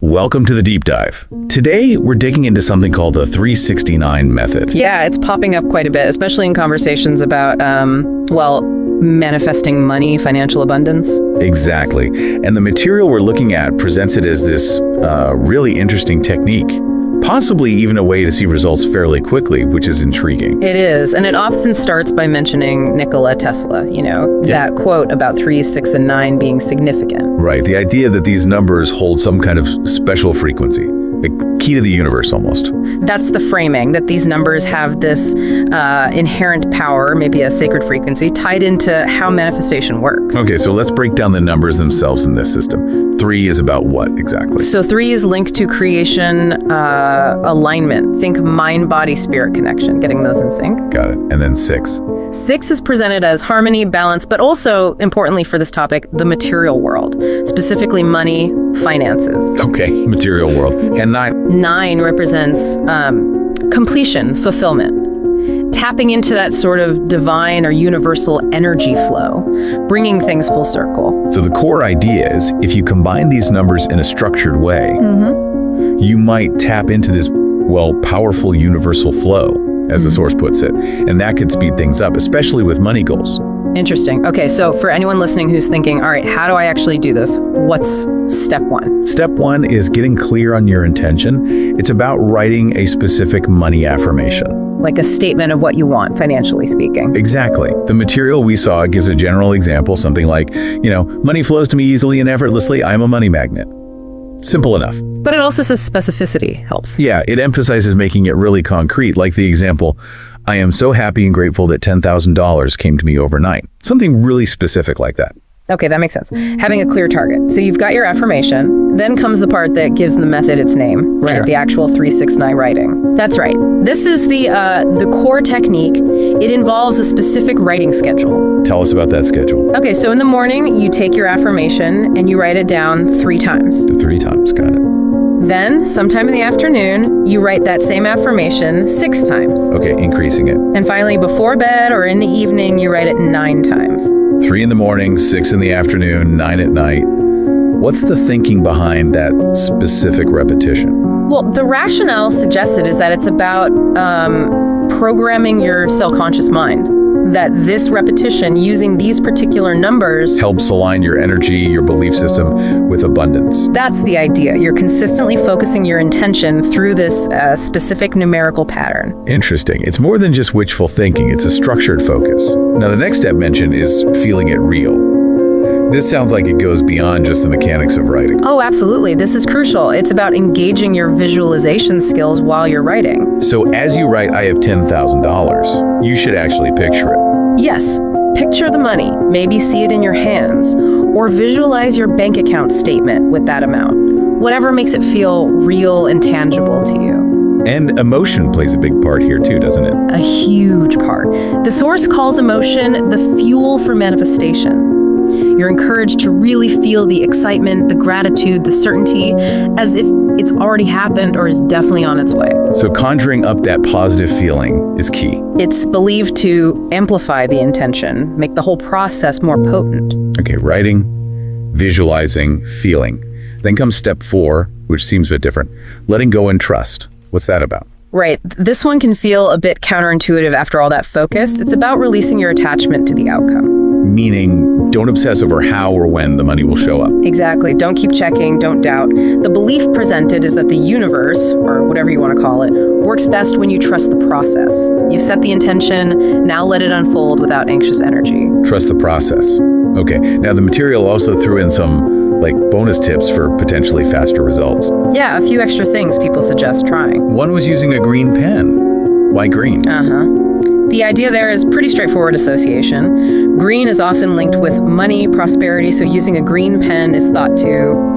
Welcome to the deep dive. Today, we're digging into something called the 369 method. Yeah, it's popping up quite a bit, especially in conversations about, manifesting money, financial abundance. Exactly. And the material we're looking at presents it as this really interesting technique, possibly even a way to see results fairly quickly, which is intriguing. It is, and it often starts by mentioning Nikola Tesla, that quote about 3, 6, and 9 being significant. Right, the idea that these numbers hold some kind of special frequency, the key to the universe almost. That's the framing, that these numbers have this inherent power, maybe a sacred frequency, tied into how manifestation works. Okay, so let's break down the numbers themselves in this system. 3 is about what exactly? So 3 is linked to creation, alignment. Think mind, body, spirit connection, getting those in sync. Got it. And then 6? 6 is presented as harmony, balance, but also, importantly for this topic, the material world, specifically money, finances. Okay, material world. And 9? 9 represents completion, fulfillment, tapping into that sort of divine or universal energy flow, bringing things full circle. So the core idea is, if you combine these numbers in a structured way, you might tap into this, powerful universal flow, as the source puts it. And that could speed things up, especially with money goals. Interesting. Okay, so for anyone listening who's thinking, all right, how do I actually do this? What's step 1? Step 1 is getting clear on your intention. It's about writing a specific money affirmation. Like a statement of what you want, financially speaking. Exactly. The material we saw gives a general example, something like, money flows to me easily and effortlessly. I'm a money magnet. Simple enough. But it also says specificity helps. Yeah, it emphasizes making it really concrete, like the example, I am so happy and grateful that $10,000 came to me overnight. Something really specific like that. Okay, that makes sense. Having a clear target. So you've got your affirmation, then comes the part that gives the method its name, right? Sure. The actual 369 writing. That's right. This is the core technique. It involves a specific writing schedule. Tell us about that schedule. Okay, so in the morning, you take your affirmation and you write it down 3 times. 3 times, got it. Then, sometime in the afternoon, you write that same affirmation 6 times. Okay, increasing it. And finally, before bed or in the evening, you write it 9 times. 3 in the morning, 6 in the afternoon, 9 at night. What's the thinking behind that specific repetition? Well, the rationale suggested is that it's about programming your subconscious mind. That this repetition using these particular numbers helps align your energy, your belief system with abundance. That's the idea. You're consistently focusing your intention through this specific numerical pattern. Interesting. It's more than just wishful thinking. It's a structured focus. Now, the next step mentioned is feeling it real. This sounds like it goes beyond just the mechanics of writing. Oh, absolutely. This is crucial. It's about engaging your visualization skills while you're writing. So as you write, I have $10,000, you should actually picture it. Yes. Picture the money. Maybe see it in your hands. Or visualize your bank account statement with that amount. Whatever makes it feel real and tangible to you. And emotion plays a big part here too, doesn't it? A huge part. The source calls emotion the fuel for manifestation. You're encouraged to really feel the excitement, the gratitude, the certainty, as if it's already happened or is definitely on its way. So conjuring up that positive feeling is key. It's believed to amplify the intention, make the whole process more potent. Okay, writing, visualizing, feeling. Then comes step 4, which seems a bit different. Letting go and trust. What's that about? Right. This one can feel a bit counterintuitive after all that focus. It's about releasing your attachment to the outcome. Meaning, don't obsess over how or when the money will show up. Exactly. Don't keep checking, don't doubt. The belief presented is that the universe, or whatever you want to call it, works best when you trust the process. You've set the intention, now let it unfold without anxious energy. Trust the process. Okay, now the material also threw in some bonus tips for potentially faster results. Yeah, a few extra things people suggest trying. One was using a green pen. Why green? The idea there is pretty straightforward association. Green is often linked with money, prosperity, so using a green pen is thought to,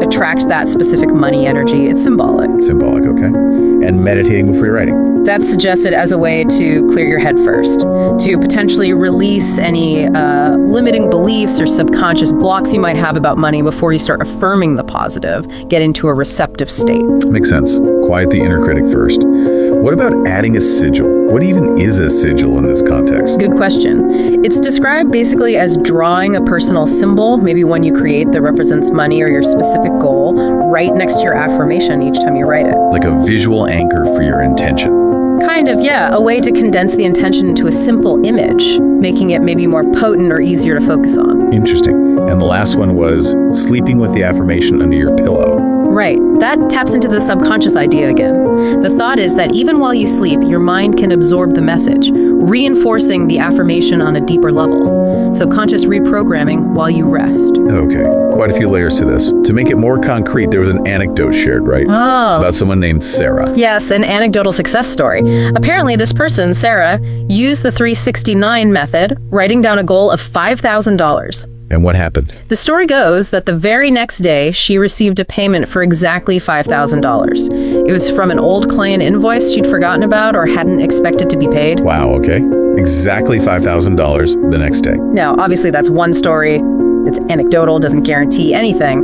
attract that specific money energy. It's symbolic. Symbolic, okay. And meditating before you're writing. That's suggested as a way to clear your head first, to potentially release any limiting beliefs or subconscious blocks you might have about money before you start affirming the positive, get into a receptive state. Makes sense. Quiet the inner critic first. What about adding a sigil? What even is a sigil in this context? Good question. It's described basically as drawing a personal symbol, maybe one you create that represents money or your specific goal, right next to your affirmation each time you write it. Like a visual anchor for your intention. Kind of, yeah. A way to condense the intention into a simple image, making it maybe more potent or easier to focus on. Interesting. And the last one was sleeping with the affirmation under your pillow. Right. That taps into the subconscious idea again. The thought is that even while you sleep, your mind can absorb the message, reinforcing the affirmation on a deeper level. Subconscious reprogramming while you rest. Okay, quite a few layers to this. To make it more concrete, there was an anecdote shared, right? Oh. About someone named Sarah. Yes, an anecdotal success story. Apparently, this person, Sarah, used the 369 method, writing down a goal of $5,000. And what happened? The story goes that the very next day, she received a payment for exactly $5,000. It was from an old client invoice she'd forgotten about or hadn't expected to be paid. Wow, okay. Exactly $5,000 the next day. Now, obviously, that's one story. It's anecdotal, doesn't guarantee anything,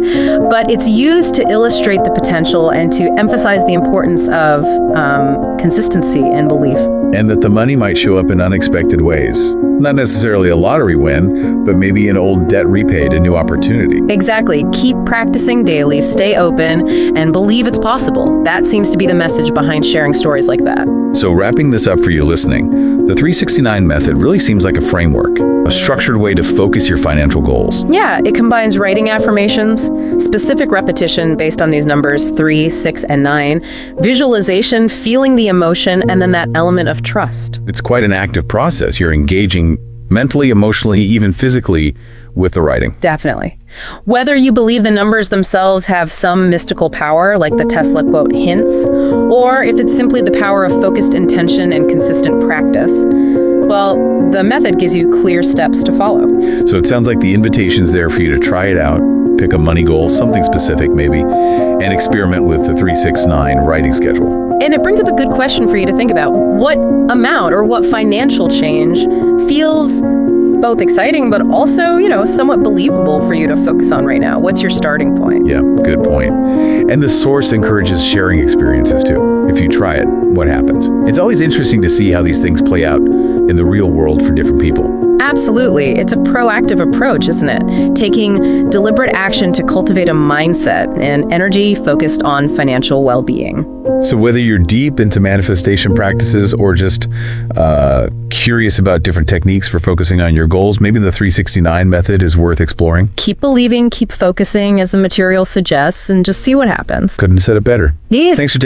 but it's used to illustrate the potential and to emphasize the importance of consistency and belief. And that the money might show up in unexpected ways. Not necessarily a lottery win, but maybe an old debt repaid, a new opportunity. Exactly. Keep practicing daily, stay open, and believe it's possible. That seems to be the message behind sharing stories like that. So wrapping this up for you listening, the 369 method really seems like a framework, a structured way to focus your financial goals. Yeah, it combines writing affirmations, specific repetition based on these numbers 3, 6, and 9, visualization, feeling the emotion, and then that element of trust. It's quite an active process. You're engaging mentally, emotionally, even physically with the writing. Definitely. Whether you believe the numbers themselves have some mystical power, like the Tesla quote hints, or if it's simply the power of focused intention and consistent practice, well, the method gives you clear steps to follow. So it sounds like the invitation's there for you to try it out, pick a money goal, something specific maybe, and experiment with the 369 writing schedule. And it brings up a good question for you to think about. What amount or what financial change feels both exciting, but also, somewhat believable for you to focus on right now? What's your starting point? Yeah, good point. And the source encourages sharing experiences too. If you try it, what happens? It's always interesting to see how these things play out in the real world for different people. Absolutely. It's a proactive approach, isn't it? Taking deliberate action to cultivate a mindset and energy focused on financial well-being. So whether you're deep into manifestation practices or just curious about different techniques for focusing on your goals, maybe the 369 method is worth exploring. Keep believing, keep focusing as the material suggests, and just see what happens. Couldn't have said it better. Yeah. Thanks for taking